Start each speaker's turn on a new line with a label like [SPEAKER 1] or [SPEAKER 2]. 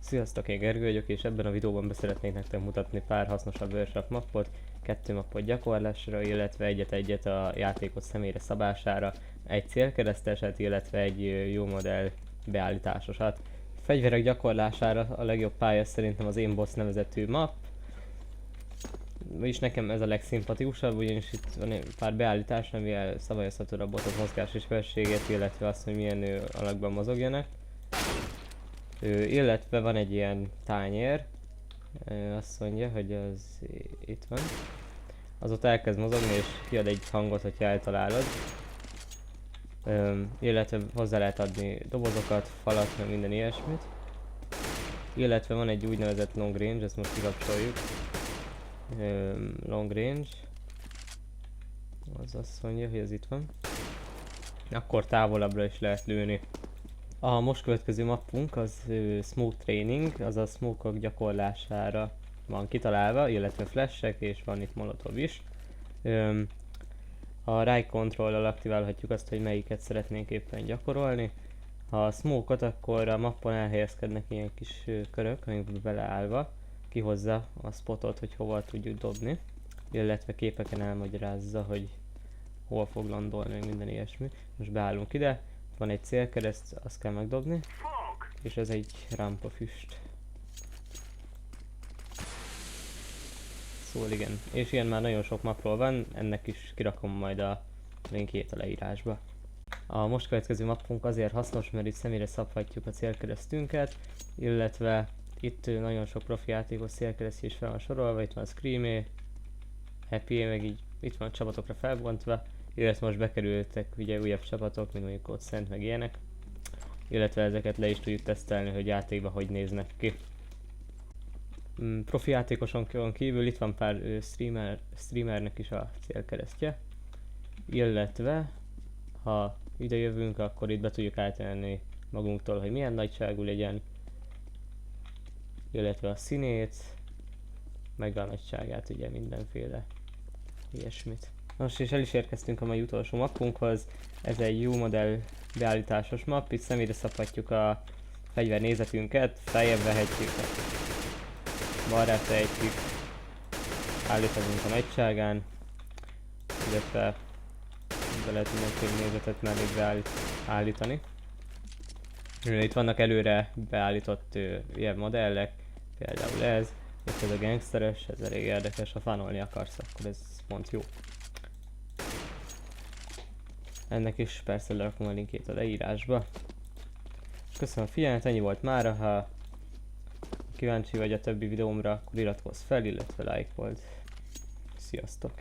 [SPEAKER 1] Sziasztok, én Gergő vagyok, és ebben a videóban szeretnék nektek mutatni pár hasznosabb workshop mappot, 2 mappot gyakorlásra, illetve egyet a játékot személyre szabására, egy célkereszteset, illetve egy jó modell beállításosat. Fegyverek gyakorlására a legjobb pálya szerintem az Aimboss nevezetű map, vagyis nekem ez a legszimpatikusabb, ugyanis itt van egy pár beállítás, amivel szabályozhatod a botok mozgás és sebességét, illetve azt, hogy milyen alakban mozogjanak. Illetve van egy ilyen tányér, azt mondja, hogy az itt van. Azóta elkezd mozogni és kiad egy hangot, hogyha eltalálod. Illetve hozzá lehet adni dobozokat, falat, meg minden ilyesmit. Illetve van egy úgynevezett long range, ezt most kikapcsoljuk. Long range. Az azt mondja, hogy ez itt van. Akkor távolabbra is lehet lőni. A most következő mappunk az Smoke Training, azaz smoke-ok gyakorlására van kitalálva, illetve flashek, és van itt molotov is. A right control-al aktiválhatjuk azt, hogy melyiket szeretnénk éppen gyakorolni. Ha a smoke-ot, akkor a mappon elhelyezkednek ilyen kis körök, amikbe beleállva, kihozza a spotot, hogy hova tudjuk dobni, illetve képeken elmagyarázza, hogy hol fog landolni, minden ilyesmi. Most beállunk ide. Van egy célkereszt, azt kell megdobni, és ez egy rampa füst. Szóval igen, és ilyen már nagyon sok mapról van, ennek is kirakom majd a linkjét a leírásba. A most következő mappunk azért hasznos, mert itt személyre szabhatjuk a célkeresztünket, illetve itt nagyon sok profi játékos célkeresztje is fel van sorolva, itt van Screamé, Happy, meg így itt van csapatokra felbontva. Illetve most bekerültek ugye újabb csapatok, mint mondjuk ott Szent meg ilyenek. Illetve ezeket le is tudjuk tesztelni, hogy játékban hogy néznek ki. Profi játékoson kívül itt van pár streamernek is a célkeresztje. Illetve ha ide jövünk, akkor itt be tudjuk állítani magunktól, hogy milyen nagyságú legyen. Illetve a színét, meg a nagyságát, ugye mindenféle ilyesmit. Most és el is érkeztünk a mai utolsó mappunkhoz. Ez egy jó modell beállításos map, itt személyre szabhatjuk a fegyver nézetünket, feljebb vehetjük, balra tehetjük, állíthatunk a nagyságán, illetve be lehet mindenféle nézetet mellé beállítani. Itt vannak előre beállított ilyen modellek, például ez, itt ez a gangsteres, ez elég érdekes, ha fanolni akarsz, akkor ez pont jó. Ennek is persze lerakom a linkjét a leírásba. Köszönöm a figyelmet, ennyi volt mára, ha kíváncsi vagy a többi videómra, akkor iratkozz fel, illetve lájkold. Sziasztok!